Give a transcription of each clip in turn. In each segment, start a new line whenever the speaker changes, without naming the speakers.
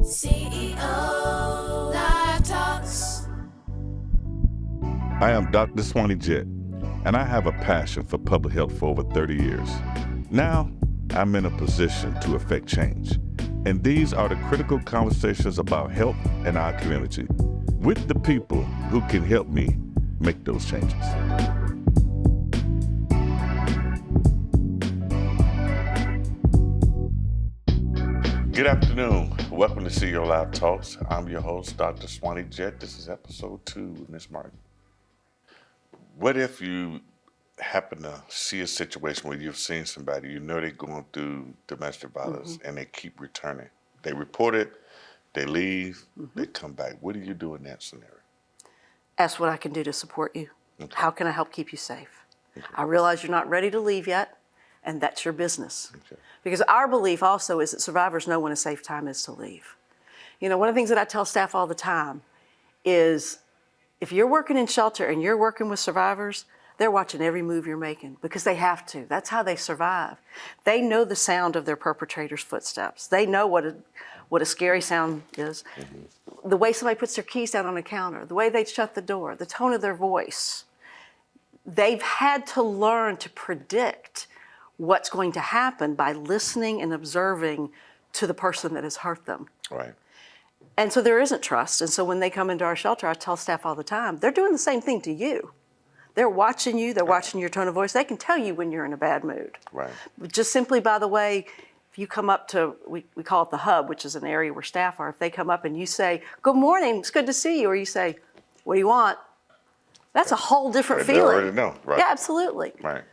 CEO Live Talks.
I am Dr. Swanee Jett, and I have a passion for public health for over 30 years. Now, I'm in a position to affect change, and these are the critical conversations about health in our community with the people who can help me make those changes. Good afternoon. Welcome to CEO Live Talks. I'm your host, Dr. Swanee Jett. This is episode 2 with Ms. Martin. What if you happen to see a situation where you've seen somebody, you know they're going through domestic violence, and they keep returning? They report it, they leave, they come back. What do you do in that scenario?
Ask what I can do to support you. Okay. How can I help keep you safe? Okay. I realize you're not ready to leave yet, and that's your business. Okay. Because our belief also is that survivors know when a safe time is to leave. You know, one of the things that I tell staff all the time is if you're working in shelter and you're working with survivors, they're watching every move you're making because they have to. That's how they survive. They know the sound of their perpetrator's footsteps. They know what a scary sound is. Mm-hmm. The way somebody puts their keys down on a counter, the way they shut the door, the tone of their voice. They've had to learn to predict what's going to happen by listening and observing to the person that has hurt them.
Right.
And so there isn't trust. And so when they come into our shelter, I tell staff all the time, they're doing the same thing to you. They're watching you, they're watching your tone of voice. They can tell you when you're in a bad mood.
Right.
Just simply by the way, if you come up to, we call it the hub, which is an area where staff are, if they come up and you say, "Good morning, it's good to see you," or you say, "What do you want?" That's a whole different feeling.
They already know, right?
Yeah, absolutely.
Right.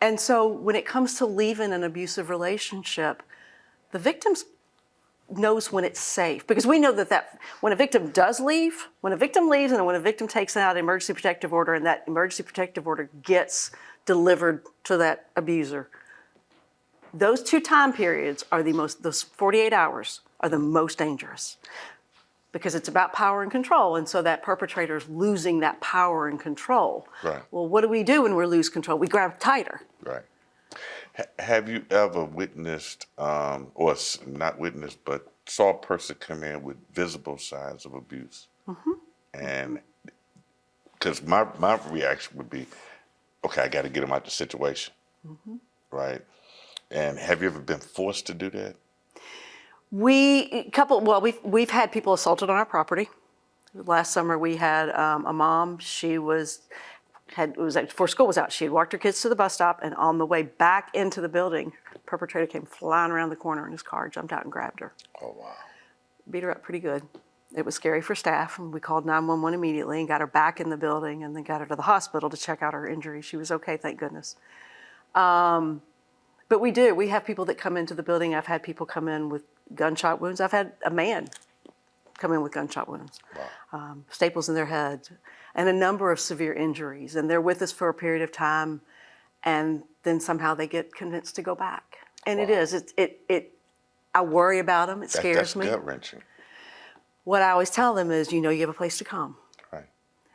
And so when it comes to leaving an abusive relationship, the victim knows when it's safe, because we know that when a victim does leave, when a victim leaves and when a victim takes out an emergency protective order and that emergency protective order gets delivered to that abuser, those two time periods are those 48 hours are the most dangerous. Because it's about power and control, and so that perpetrator is losing that power and control.
Right.
Well, what do we do when we lose control? We grab tighter.
Right. Have you ever witnessed, or not witnessed, but saw a person come in with visible signs of abuse? Mm-hmm. And because my reaction would be, okay, I got to get them out the situation. Mm-hmm. Right. And have you ever been forced to do that?
We've had people assaulted on our property. Last summer we had a mom. Before school was out. She had walked her kids to the bus stop, and on the way back into the building, the perpetrator came flying around the corner in his car, jumped out and grabbed her.
Oh wow!
Beat her up pretty good. It was scary for staff, and we called 911 immediately and got her back in the building, and then got her to the hospital to check out her injuries. She was okay, thank goodness. But we have people that come into the building. I've had people come in with gunshot wounds. I've had a man come in with gunshot wounds, wow. Staples in their head, and a number of severe injuries. And they're with us for a period of time, and then somehow they get convinced to go back. And wow. I worry about them. It scares me.
That's gut-wrenching.
What I always tell them is, you have a place to come.
Right.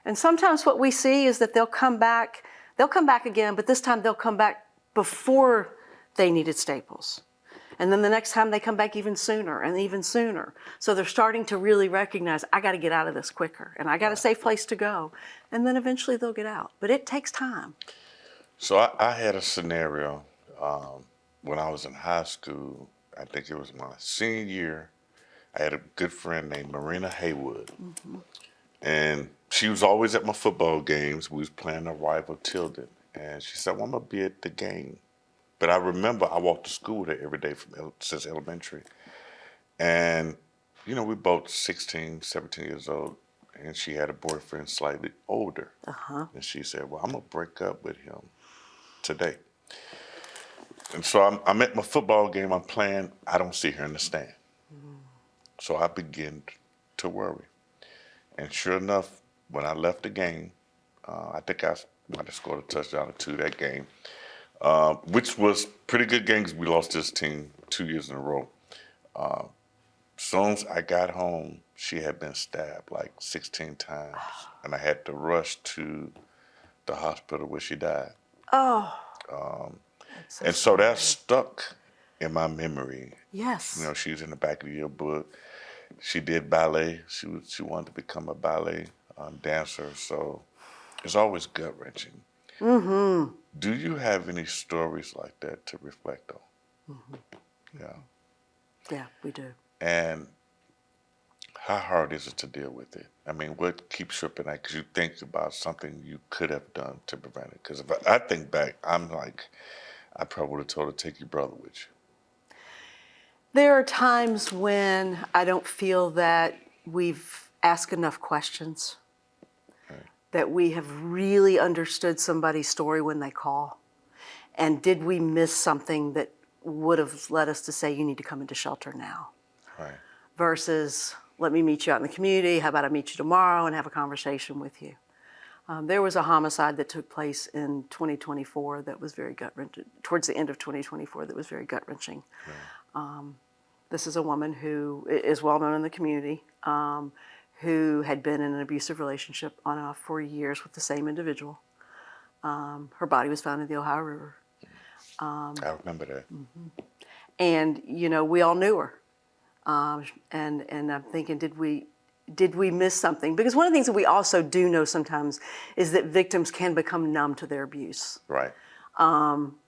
And sometimes what we see is that they'll come back again, but this time they'll come back before they needed staples. And then the next time they come back even sooner and even sooner. So they're starting to really recognize, I got to get out of this quicker, and I got a safe place to go. And then eventually they'll get out. But it takes time.
So I had a scenario when I was in high school. I think it was my senior year. I had a good friend named Marina Haywood. Mm-hmm. And she was always at my football games. We was playing a rival Tilden. And she said, "Well, I'm going to be at the game." But I remember I walked to school there every day since elementary. And, we both 16, 17 years old. And she had a boyfriend slightly older. Uh-huh. And she said, "Well, I'm going to break up with him today." And so I'm at my football game. I'm playing. I don't see her in the stand. Mm. So I begin to worry. And sure enough, when I left the game, I think I might have scored a touchdown or two that game. Which was pretty good game because we lost this team 2 years in a row. As soon as I got home, she had been stabbed like 16 times, and I had to rush to the hospital where she died.
Oh.
So that stuck in my memory.
Yes.
You know, she's in the back of your book. She did ballet. She wanted to become a ballet dancer. So it's always gut wrenching.
Mm-hmm.
Do you have any stories like that to reflect on? Yeah.
Yeah, we do.
And how hard is it to deal with it? I mean, what keeps you up at night? Because you think about something you could have done to prevent it. Because if I think back, I'm like, I probably would have told her, take your brother with you.
There are times when I don't feel that we've asked enough questions,
Right.
that we have really understood somebody's story when they call. And did we miss something that would have led us to say, you need to come into shelter now?
Right.
Versus, let me meet you out in the community. How about I meet you tomorrow and have a conversation with you? There was a homicide that took place in 2024 that was very gut-wrenching, towards the end of 2024, that was very gut-wrenching.
Right.
This is a woman who is well known in the community, who had been in an abusive relationship on and off for years with the same individual. Her body was found in the Ohio River.
I remember that.
And, you know, we all knew her. And I'm thinking, did we miss something? Because one of the things that we also do know sometimes is that victims can become numb to their abuse.
Right.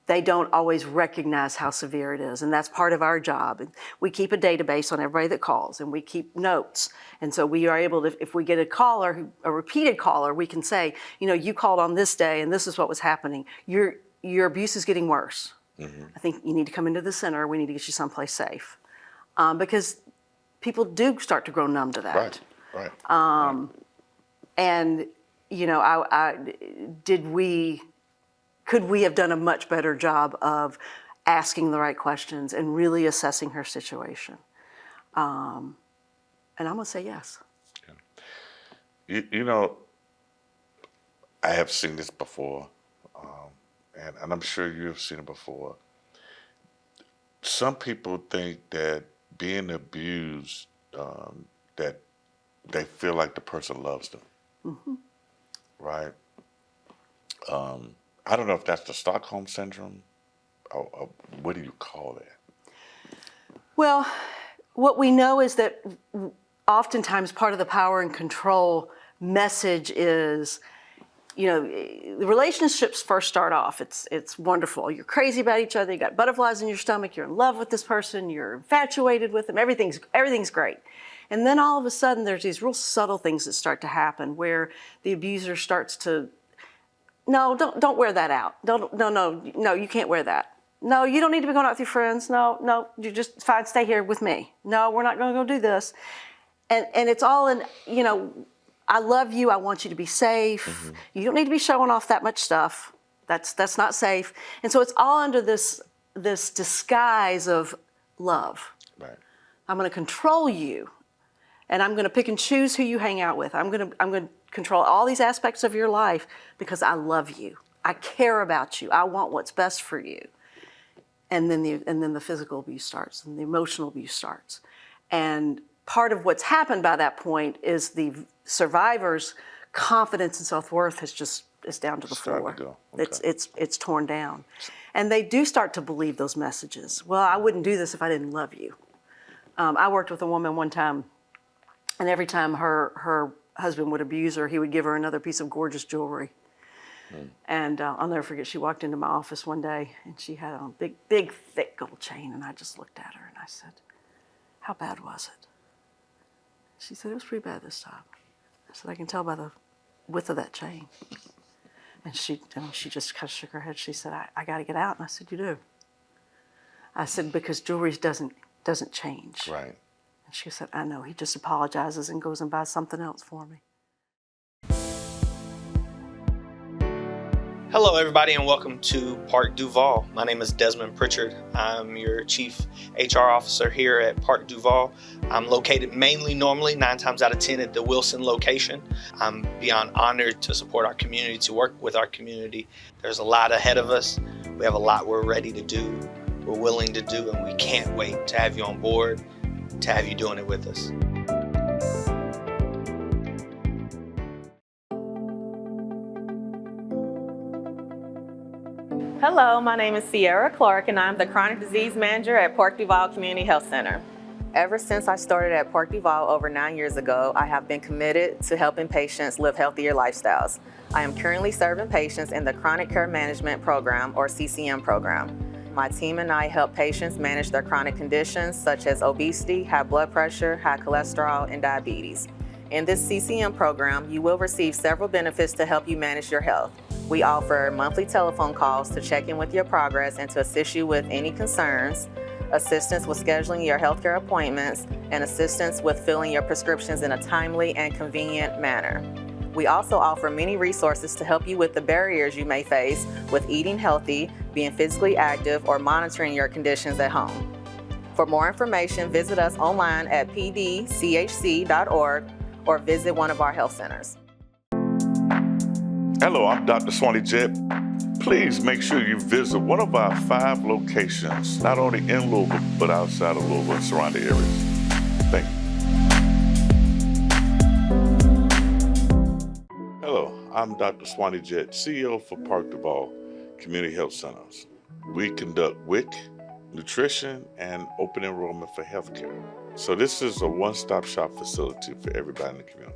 They don't always recognize how severe it is, and that's part of our job. We keep a database on everybody that calls, and we keep notes. And so we are able to, if we get a caller, a repeated caller, we can say, you know, you called on this day, and this is what was happening. Your abuse is getting worse.
Mm-hmm.
I think you need to come into the center. We need to get you someplace safe. Because people do start to grow numb to that.
Right. Right.
And, you know, could we have done a much better job of asking the right questions and really assessing her situation? And I'm gonna say yes.
You know, I have seen this before, and I'm sure you have seen it before. Some people think that being abused, that they feel like the person loves them, right? I don't know if that's the Stockholm syndrome, or what do you call that?
Well, what we know is that oftentimes part of the power and control message is, you know, the relationships first start off, it's wonderful. You're crazy about each other, you got butterflies in your stomach, you're in love with this person, you're infatuated with them, everything's great. And then all of a sudden there's these real subtle things that start to happen where the abuser starts to, no, don't wear that out. No, you can't wear that. No, you don't need to be going out with your friends. No, you just fine, stay here with me. No, we're not going to go do this. And it's all in, you know, I love you. I want you to be safe.
Mm-hmm.
You don't need to be showing off that much stuff. That's not safe. And so it's all under this disguise of love.
Right.
I'm going to control you, and I'm going to pick and choose who you hang out with. I'm going to control all these aspects of your life because I love you. I care about you. I want what's best for you. And then the physical abuse starts, and the emotional abuse starts. And part of what's happened by that point is the survivor's confidence and self-worth is down to the floor.
To go. Okay.
It's torn down. And they do start to believe those messages. Well, I wouldn't do this if I didn't love you. I worked with a woman one time, and every time her husband would abuse her, he would give her another piece of gorgeous jewelry. And I'll never forget, she walked into my office one day, and she had on a big, thick gold chain, and I just looked at her, and I said, how bad was it? She said, it was pretty bad this time. I said, I can tell by the width of that chain. And she just kind of shook her head. She said, I got to get out. And I said, you do? I said, because jewelry doesn't change.
Right.
And she said, I know. He just apologizes and goes and buys something else for me.
Hello, everybody, and welcome to Park Duval. My name is Desmond Pritchard. I'm your Chief HR Officer here at Park Duval. I'm located normally 9 times out of 10 at the Wilson location. I'm beyond honored to support our community, to work with our community. There's a lot ahead of us. We have a lot we're ready to do, we're willing to do, and we can't wait to have you on board, to have you doing it with us.
Hello, my name is Sierra Clark, and I'm the Chronic Disease Manager at Park Duval Community Health Center. Ever since I started at Park Duval over 9 years ago, I have been committed to helping patients live healthier lifestyles. I am currently serving patients in the Chronic Care Management Program, or CCM program. My team and I help patients manage their chronic conditions such as obesity, high blood pressure, high cholesterol, and diabetes. In this CCM program, you will receive several benefits to help you manage your health. We offer monthly telephone calls to check in with your progress and to assist you with any concerns, assistance with scheduling your healthcare appointments, and assistance with filling your prescriptions in a timely and convenient manner. We also offer many resources to help you with the barriers you may face with eating healthy, being physically active, or monitoring your conditions at home. For more information, visit us online at pdchc.org or visit one of our health centers.
Hello, I'm Dr. Swanee Jett. Please make sure you visit one of our 5 locations, not only in Louisville, but outside of Louisville and surrounding areas. Thank you. Hello, I'm Dr. Swanee Jett, CEO for Park Duval Community Health Centers. We conduct WIC, nutrition, and open enrollment for healthcare. So this is a one-stop shop facility for everybody in the community.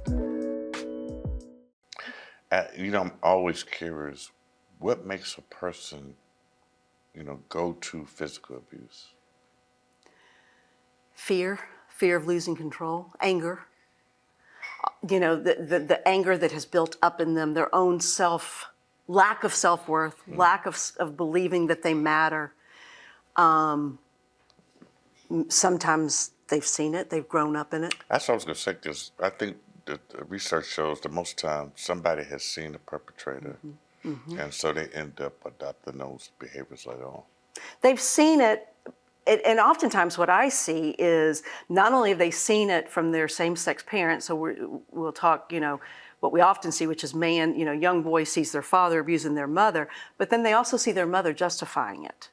I'm always curious, what makes a person, go to physical abuse?
Fear of losing control, anger. The anger that has built up in them, their own lack of self-worth, lack of believing that they matter. Sometimes they've seen it, they've grown up in it.
That's what I was going to say, because I think the research shows that most times somebody has seen the perpetrator, and so they end up adopting those behaviors later on.
They've seen it, and oftentimes what I see is not only have they seen it from their same-sex parents, so we'll talk, what we often see, which is young boy sees their father abusing their mother, but then they also see their mother justifying it.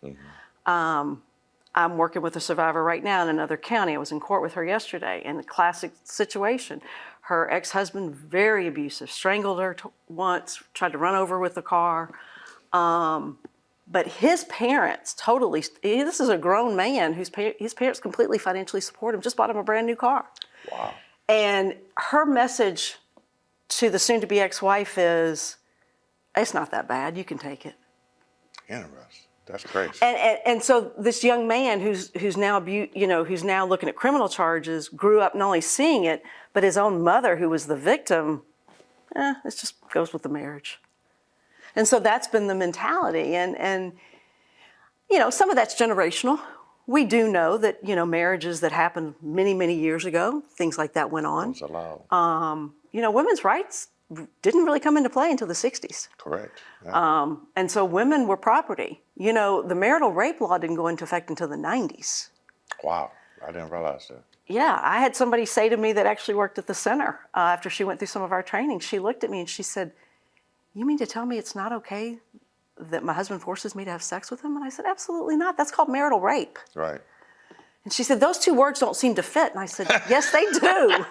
I'm working with a survivor right now in another county. I was in court with her yesterday, and a classic situation. Her ex-husband, very abusive, strangled her once, tried to run over with the car. But his parents this is a grown man his parents completely financially support him, just bought him a brand new car.
Wow.
And her message to the soon-to-be ex-wife is, it's not that bad, you can take it.
Interesting. That's crazy.
And so this young man who's now looking at criminal charges grew up not only seeing it, but his own mother, who was the victim, it just goes with the marriage. And so that's been the mentality. And some of that's generational. We do know that, marriages that happened many, many years ago, things like that went on.
It was allowed.
Women's rights didn't really come into play until the 60s.
Correct. Yeah.
And so women were property. The marital rape law didn't go into effect until the 90s.
Wow. I didn't realize that.
Yeah, I had somebody say to me that actually worked at the center after she went through some of our training. She looked at me and she said, "You mean to tell me it's not okay that my husband forces me to have sex with him?" And I said, "Absolutely not. That's called marital rape."
Right.
And she said, "Those 2 words don't seem to fit." And I said, "Yes, they do."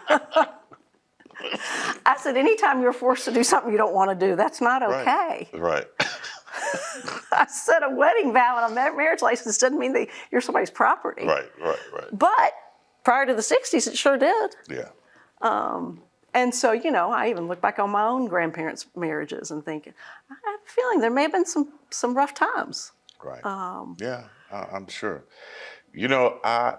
I said, "Anytime you're forced to do something you don't want to do, that's not okay."
Right.
I said, "A wedding vow and a marriage license doesn't mean that you're somebody's property."
Right.
But prior to the 60s, it sure did.
Yeah.
And so, I even look back on my own grandparents' marriages and think, I have a feeling there may have been some rough times.
Right. Yeah, I'm sure. I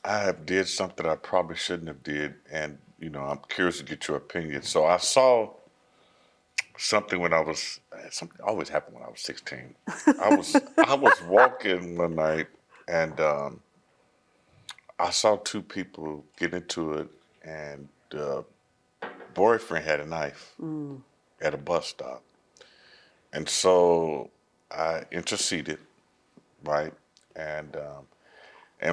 have did something I probably shouldn't have did, and I'm curious to get your opinion. So I saw something something always happened when I was 16. I was walking one night, and I saw 2 people get into it, and the boyfriend had a knife at a bus stop, and so I interceded, right, and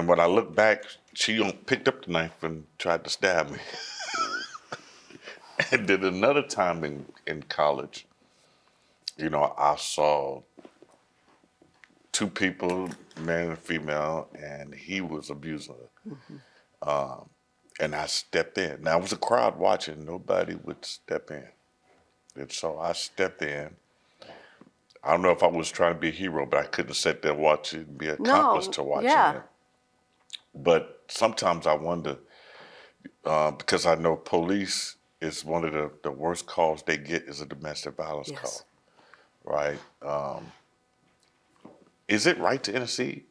when I looked back, she picked up the knife and tried to stab me. And then another time in college, I saw 2 people, man and female, and he was abusing her. And I stepped in. Now, it was a crowd watching. Nobody would step in. And so I stepped in. I don't know if I was trying to be a hero, but I couldn't sit there and watch it and be accomplished to watching
yeah.
it. But sometimes I wonder, because I know police is one of the worst calls they get is a domestic violence
Yes.
call, right? Is it right to intercede?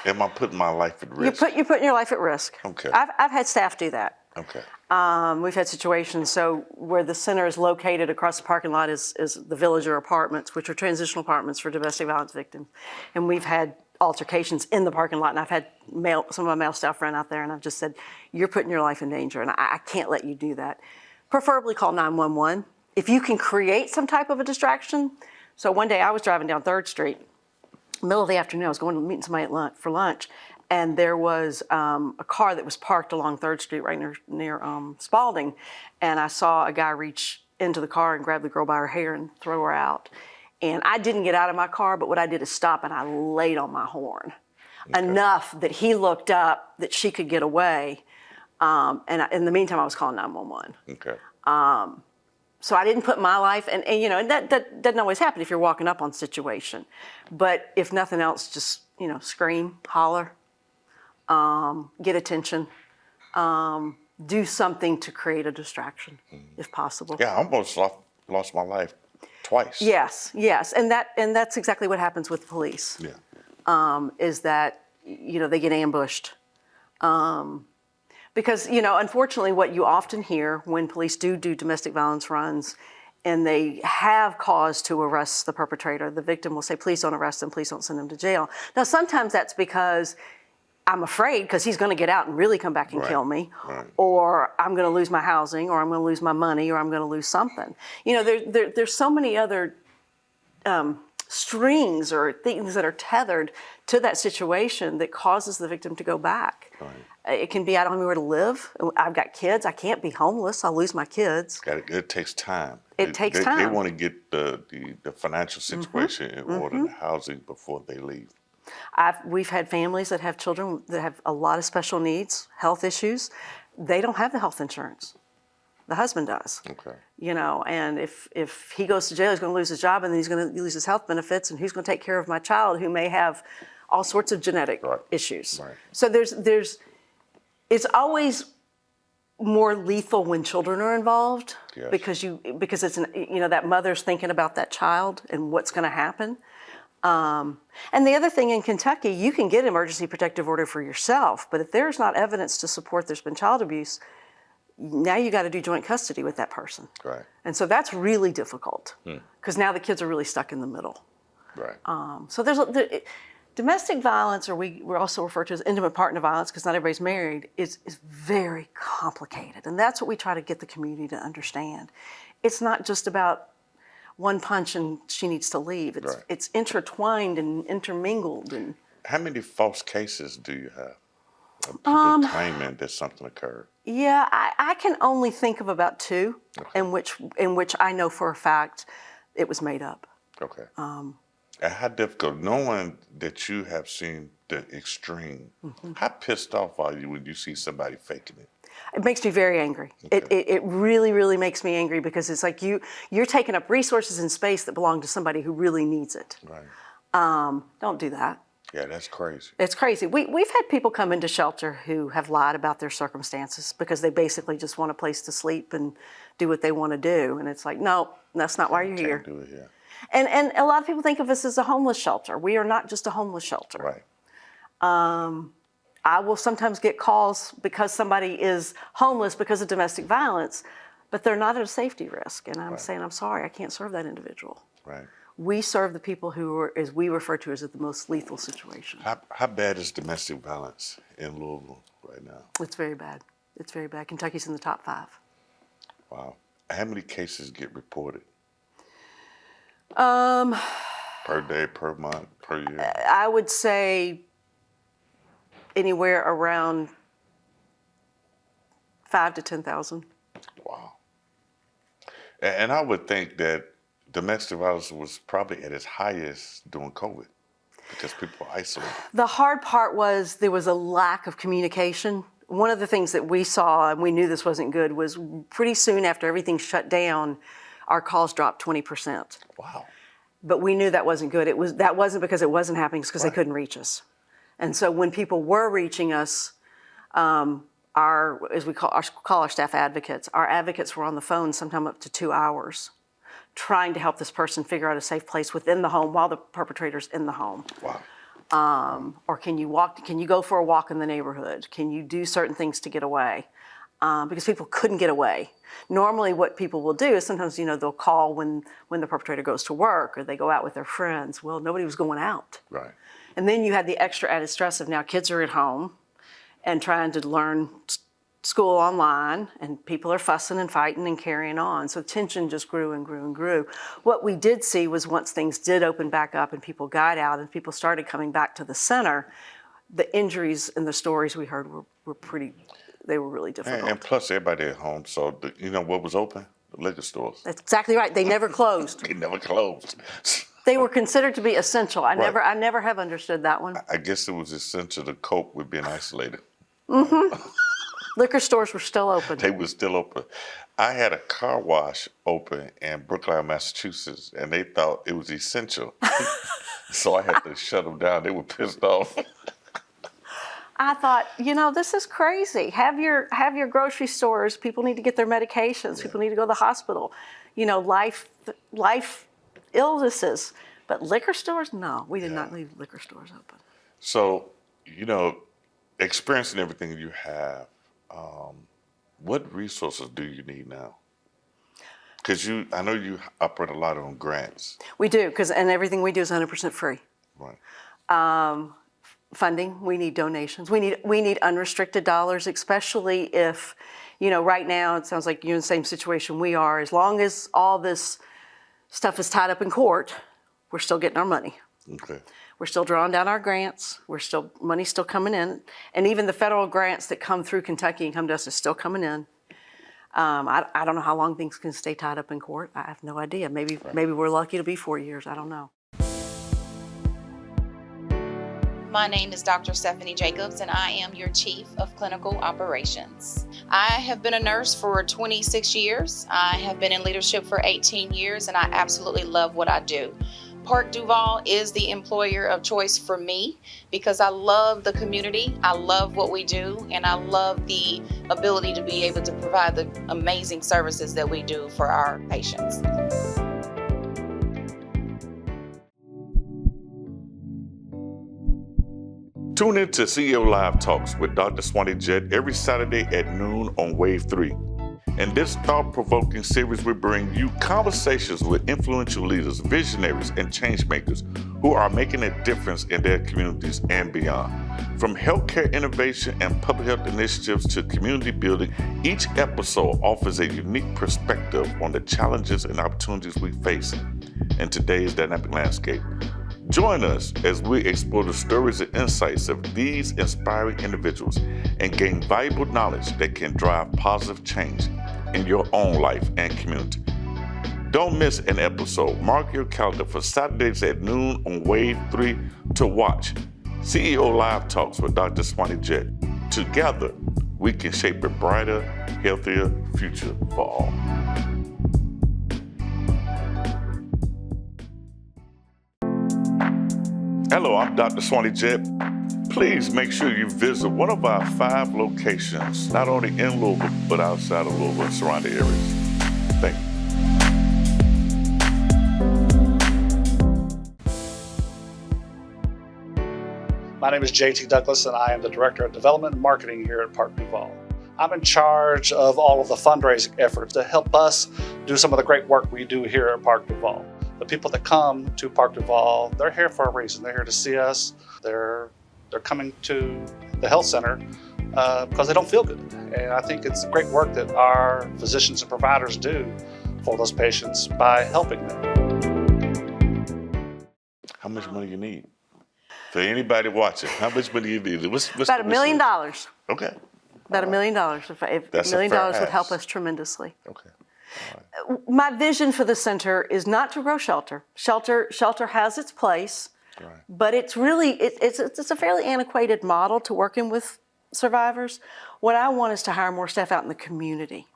Am I putting my life at risk?
You're putting your life at risk.
Okay.
I've had staff do that.
Okay.
We've had situations so where the center is located across the parking lot is the Villager Apartments, which are transitional apartments for domestic violence victims, and we've had altercations in the parking lot, and I've had some of my male staff run out there, and I've just said, "You're putting your life in danger, and I can't let you do that." Preferably call 911 if you can create some type of a distraction. So one day I was driving down 3rd Street, middle of the afternoon. I was going to meet somebody for lunch. And there was a car that was parked along 3rd Street right near Spalding. And I saw a guy reach into the car and grab the girl by her hair and throw her out. And I didn't get out of my car, but what I did is stop and I laid on my horn enough that he looked up that she could get away. And in the meantime, I was calling 911.
Okay.
So I didn't put my life, and that doesn't always happen if you're walking up on situation. But if nothing else, just, scream, holler. Get attention, do something to create a distraction, if possible.
Yeah, I almost lost my life twice.
Yes, and that's exactly what happens with police.
Yeah.
Is that they get ambushed, because unfortunately, what you often hear when police do domestic violence runs, and they have cause to arrest the perpetrator, the victim will say, "Please don't arrest them. Please don't send them to jail." Now, sometimes that's because I'm afraid because he's going to get out and really come back and kill me, or I'm going to lose my housing, or I'm going to lose my money, or I'm going to lose something. There's so many other strings or things that are tethered to that situation that causes the victim to go back. Right. It can be I don't know where to live. I've got kids. I can't be homeless. I'll lose my kids.
It takes time.
It takes time.
They want to get the financial situation in order, the housing before they leave.
We've had families that have children that have a lot of special needs, health issues. They don't have the health insurance. The husband does.
Okay.
And if he goes to jail, he's going to lose his job, and then he's going to lose his health benefits, and who's going to take care of my child who may have all sorts of genetic issues.
Right.
So it's always more lethal when children are involved.
Yes.
because it's that mother's thinking about that child and what's going to happen. And the other thing in Kentucky, you can get emergency protective order for yourself, but if there's not evidence to support there's been child abuse, now you got to do joint custody with that person.
Right.
And so that's really difficult because now the kids are really stuck in the middle.
Right.
So domestic violence, or we're also referred to as intimate partner violence because not everybody's married, is very complicated. And that's what we try to get the community to understand. It's not just about one punch and she needs to leave. It's intertwined and intermingled. And
how many false cases do you have of people claiming that something occurred?
Yeah, I can only think of about 2 in which I know for a fact it was made up.
Okay. And how difficult, knowing that you have seen the extreme, how pissed off are you when you see somebody faking it?
It makes me very angry.
Okay.
It really, really makes me angry because it's like you're taking up resources and space that belong to somebody who really needs it.
Right.
Don't do that.
Yeah, that's crazy.
It's crazy. We've had people come into shelter who have lied about their circumstances because they basically just want a place to sleep and do what they want to do. And it's like, no, that's not why you're here.
Can't do it here.
And a lot of people think of us as a homeless shelter. We are not just a homeless shelter.
Right.
I will sometimes get calls because somebody is homeless because of domestic violence, but they're not at a safety risk. And I'm saying, I'm sorry, I can't serve that individual.
Right.
We serve the people who are, as we refer to as the most lethal situation.
How bad is domestic violence in Louisville right now?
It's very bad. It's very bad. Kentucky's in the top 5.
Wow. How many cases get reported? Per day, per month, per year?
I would say anywhere around 5,000 to 10,000.
Wow. And I would think that domestic violence was probably at its highest during COVID because people were isolated.
The hard part was there was a lack of communication. One of the things that we saw, and we knew this wasn't good, was pretty soon after everything shut down, our calls dropped 20%.
Wow.
But we knew that wasn't good. That wasn't because it wasn't happening, it's because they couldn't reach us. And so when people were reaching us, as we call our staff advocates, our advocates were on the phone sometime up to 2 hours trying to help this person figure out a safe place within the home while the perpetrator's in the home.
Wow.
Or can you go for a walk in the neighborhood? Can you do certain things to get away? Because people couldn't get away. Normally what people will do is sometimes, they'll call when the perpetrator goes to work or they go out with their friends. Well, nobody was going out.
Right.
And then you had the extra added stress of now kids are at home and trying to learn school online, and people are fussing and fighting and carrying on. So tension just grew and grew and grew. What we did see was once things did open back up and people got out and people started coming back to the center, the injuries and the stories we heard were really difficult.
And plus, everybody at home. So, what was open? The liquor stores.
That's exactly right. They never closed.
They never closed.
They were considered to be essential. I
Right.
never have understood that one.
I guess it was essential to cope with being isolated.
Liquor stores were still open.
They were still open. I had a car wash open in Brookline, Massachusetts, and they thought it was essential. So I had to shut them down. They were pissed off.
I thought, this is crazy. Have your grocery stores. People need to get their medications.
Yeah.
People need to go to the hospital. Life illnesses. But liquor stores, no, we did not leave liquor stores open.
So, experiencing everything you have, what resources do you need now? Because I know you operate a lot on grants.
We do, and everything we do is 100% free.
Right.
Funding, we need donations. We need unrestricted dollars, especially if, right now it sounds like you're in the same situation we are. As long as all this stuff is tied up in court, we're still getting our money.
Okay.
We're still drawing down our grants. Money's still coming in. And even the federal grants that come through Kentucky and come to us is still coming in. I don't know how long things can stay tied up in court. I have no idea. Maybe we're lucky to be 4 years. I don't know.
My name is Dr. Stephanie Jacobs, and I am your Chief of Clinical Operations. I have been a nurse for 26 years. I have been in leadership for 18 years, and I absolutely love what I do. Park Duval is the employer of choice for me because I love the community, I love what we do, and I love the ability to be able to provide the amazing services that we do for our patients.
Tune in to CEO Live Talks with Dr. Swanee Jett every Saturday at noon on Wave 3. In this thought-provoking series, we bring you conversations with influential leaders, visionaries, and changemakers who are making a difference in their communities and beyond. From healthcare innovation and public health initiatives to community building, each episode offers a unique perspective on the challenges and opportunities we face in today's dynamic landscape. Join us as we explore the stories and insights of these inspiring individuals and gain valuable knowledge that can drive positive change in your own life and community. Don't miss an episode. Mark your calendar for Saturdays at noon on Wave 3 to watch CEO Live Talks with Dr. Swanee Jett. Together, we can shape a brighter, healthier future for all. Hello, I'm Dr. Swanee Jett. Please make sure you visit one of our 5 locations, not only in Louisville, but outside of Louisville and surrounding areas. Thank you.
My name is JT Douglas, and I am the Director of Development and Marketing here at Park Duval. I'm in charge of all of the fundraising efforts to help us do some of the great work we do here at Park Duval. The people that come to Park Duval, they're here for a reason. They're here to see us. They're coming to the health center because they don't feel good. And I think it's great work that our physicians and providers do for those patients by helping them.
How much money you need? For anybody watching, how much money you need? What's
About $1 million.
Okay.
About $1 million. If
That's
$1 million
a fair
would help
ask.
us tremendously.
Okay.
My vision for the center is not to grow shelter. Shelter has its place,
Right.
but it's really it's a fairly antiquated model to working with survivors. What I want is to hire more staff out in the community.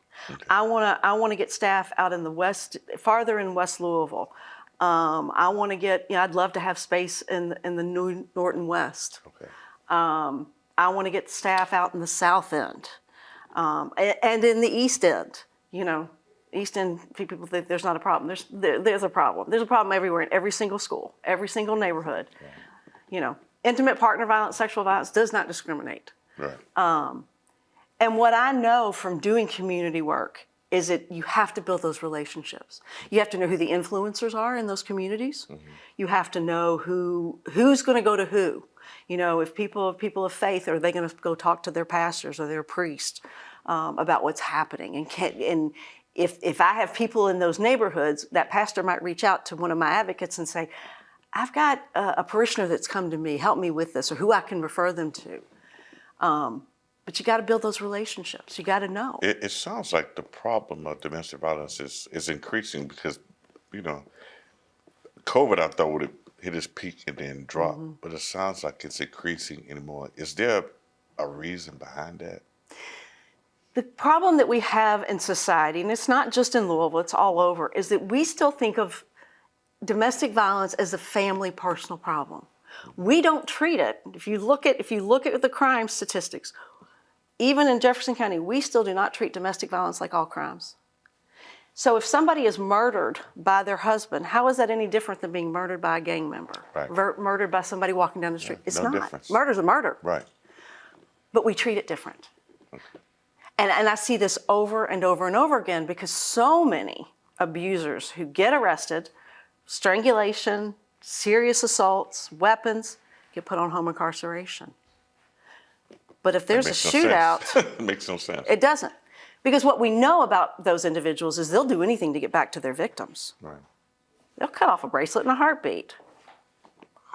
I want to get staff out in the west, farther in West Louisville. I want to get, I'd love to have space in the New Norton West.
Okay.
I want to get staff out in the South End, and in the East End. East End people think there's not a problem. There's a problem. There's a problem everywhere in every single school, every single neighborhood. Right. Intimate partner violence, sexual violence does not discriminate.
Right.
And what I know from doing community work is that you have to build those relationships. You have to know who the influencers are in those communities. Mm-hmm. You have to know who's going to go to who. If people of faith, are they going to go talk to their pastors or their priests about what's happening? And if I have people in those neighborhoods, that pastor might reach out to one of my advocates and say, I've got a parishioner that's come to me, help me with this, or who I can refer them to. But you got to build those relationships. You got to know.
It sounds like the problem of domestic violence is increasing because, COVID, I thought would have hit its peak and then drop, mm-hmm. but it sounds like it's increasing anymore. Is there a reason behind that?
The problem that we have in society, and it's not just in Louisville, it's all over, is that we still think of domestic violence as a family personal problem. We don't treat it. If you look at the crime statistics, even in Jefferson County, we still do not treat domestic violence like all crimes. So if somebody is murdered by their husband, how is that any different than being murdered by a gang member?
Right.
Murdered by somebody walking down the street? It's
no
not.
Difference.
Murder's a murder.
Right.
But we treat it different. Okay. And I see this over and over and over again because so many abusers who get arrested, strangulation, serious assaults, weapons, get put on home incarceration. But if there's a shootout,
it makes no sense.
It doesn't. Because what we know about those individuals is they'll do anything to get back to their victims.
Right.
They'll cut off a bracelet in a heartbeat.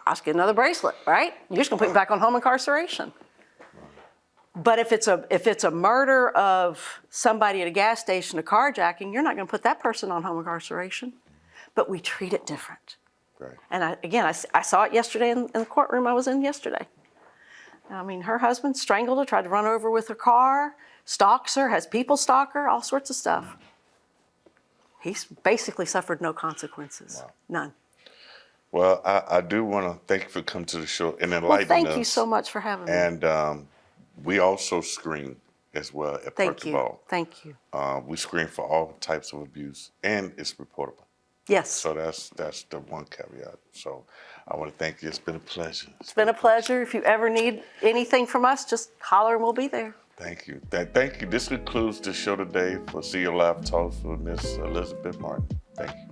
I'll just get another bracelet, right? You're just gonna put me back on home incarceration. Right. But if it's a murder of somebody at a gas station, a carjacking, you're not gonna put that person on home incarceration. But we treat it different.
Right.
And I saw it yesterday in the courtroom I was in yesterday. I mean, her husband strangled her, tried to run over with her car, stalks her, has people stalk her, all sorts of stuff. He's basically suffered no consequences, wow. None.
Well, I do want to thank you for coming to the show and enlightening us.
Well, thank you so much for having me.
And we also screen as well at Park Duval.
Thank you.
We screen for all types of abuse, and it's reportable.
Yes.
So that's the one caveat. So I want to thank you. It's been a pleasure.
It's been a pleasure. If you ever need anything from us, just holler and we'll be there.
Thank you. Thank you. This concludes the show today for See Your Live Talks with Miss Elizabeth Martin. Thank you.